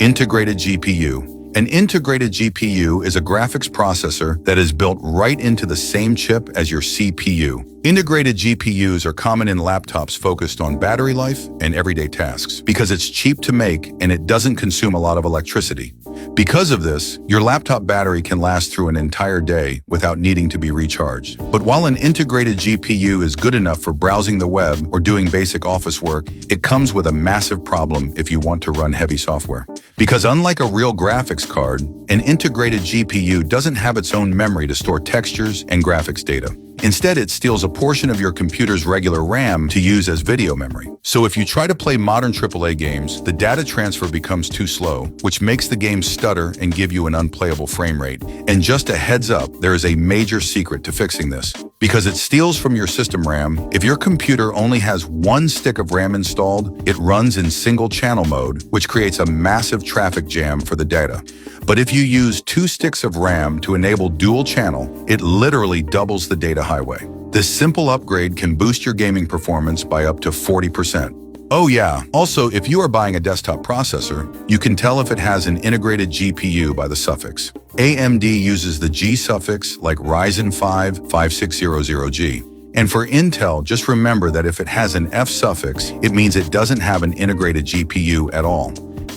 Integrated GPU. An integrated GPU is a graphics processor that is built right into the same chip as your CPU. Integrated GPUs are common in laptops focused on battery life and everyday tasks because it's cheap to make and it doesn't consume a lot of electricity. Because of this, your laptop battery can last through an entire day without needing to be recharged. But while an integrated GPU is good enough for browsing the web or doing basic office work, it comes with a massive problem if you want to run heavy software. Because unlike a real graphics card, an integrated GPU doesn't have its own memory to store textures and graphics data. Instead, it steals a portion of your computer's regular RAM to use as video memory. So if you try to play modern AAA games, the data transfer becomes too slow, which makes the game stutter and give you an unplayable frame rate. And just a heads up, there is a major secret to fixing this. Because it steals from your system RAM, if your computer only has one stick of RAM installed, it runs in single channel mode, which creates a massive traffic jam for the data. But if you use 2 sticks of RAM to enable dual channel, it literally doubles the data highway. This simple upgrade can boost your gaming performance by up to 40%. Oh yeah, also if you are buying a desktop processor, you can tell if it has an integrated GPU by the suffix. AMD uses the G suffix like Ryzen 5 5600G. And for Intel, just remember that if it has an F suffix, it means it doesn't have an integrated GPU at all.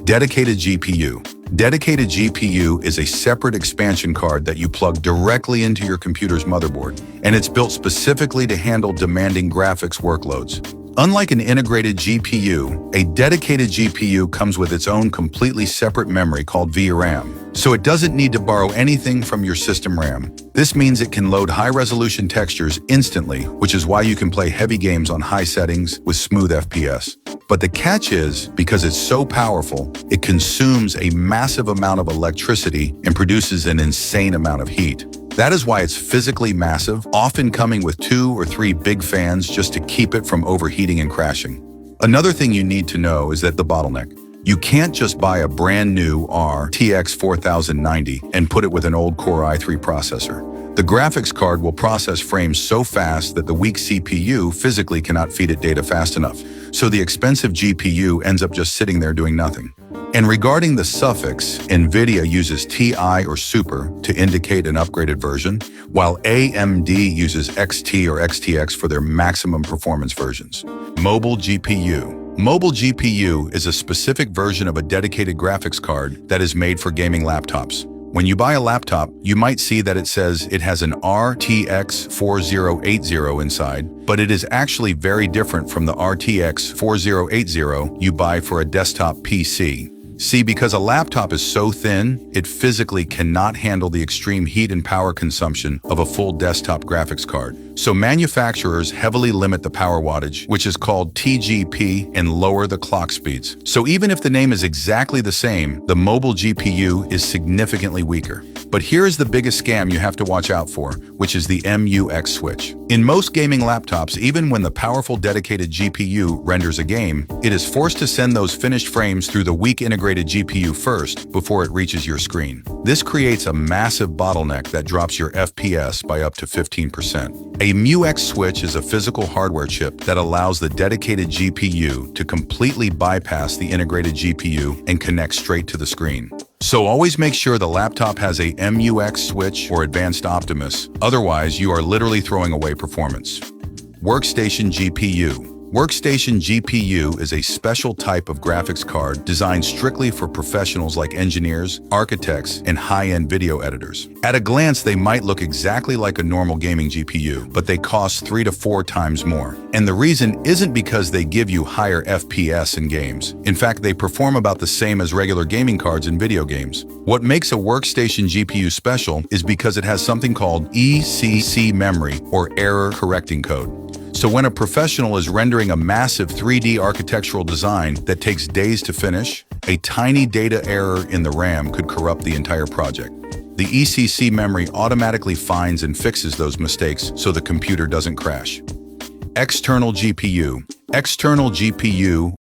Dedicated GPU. Dedicated GPU is a separate expansion card that you plug directly into your computer's motherboard, and it's built specifically to handle demanding graphics workloads. Unlike an integrated GPU, a dedicated GPU comes with its own completely separate memory called VRAM, so it doesn't need to borrow anything from your system RAM. This means it can load high-resolution textures instantly, which is why you can play heavy games on high settings with smooth FPS. But the catch is, because it's so powerful, it consumes a massive amount of electricity and produces an insane amount of heat. That is why it's physically massive, often coming with 2 or 3 big fans just to keep it from overheating and crashing. Another thing you need to know is that the bottleneck. You can't just buy a brand new RTX 4090 and put it with an old Core i3 processor. The graphics card will process frames so fast that the weak CPU physically cannot feed it data fast enough, so the expensive GPU ends up just sitting there doing nothing. And regarding the suffix, NVIDIA uses TI or Super to indicate an upgraded version, while AMD uses XT or XTX for their maximum performance versions. Mobile GPU. Mobile GPU is a specific version of a dedicated graphics card that is made for gaming laptops. When you buy a laptop, you might see that it says it has an RTX 4080 inside, but it is actually very different from the RTX 4080 you buy for a desktop PC. See, because a laptop is so thin, it physically cannot handle the extreme heat and power consumption of a full desktop graphics card. So manufacturers heavily limit the power wattage, which is called TGP, and lower the clock speeds. So even if the name is exactly the same, the mobile GPU is significantly weaker. But here is the biggest scam you have to watch out for, which is the MUX switch. In most gaming laptops, even when the powerful dedicated GPU renders a game, it is forced to send those finished frames through the weak integrated GPU first before it reaches your screen. This creates a massive bottleneck that drops your FPS by up to 15%. A MUX switch is a physical hardware chip that allows the dedicated GPU to completely bypass the integrated GPU and connect straight to the screen. So always make sure the laptop has a MUX switch or Advanced Optimus, otherwise you are literally throwing away performance. Workstation GPU. Workstation GPU is a special type of graphics card designed strictly for professionals like engineers, architects, and high-end video editors. At a glance, they might look exactly like a normal gaming GPU, but they cost 3 to 4 times more. And the reason isn't because they give you higher FPS in games. In fact, they perform about the same as regular gaming cards in video games. What makes a workstation GPU special is because it has something called ECC memory, or error correcting code. So when a professional is rendering a massive 3D architectural design that takes days to finish, a tiny data error in the RAM could corrupt the entire project. The ECC memory automatically finds and fixes those mistakes so the computer doesn't crash. External GPU. External GPU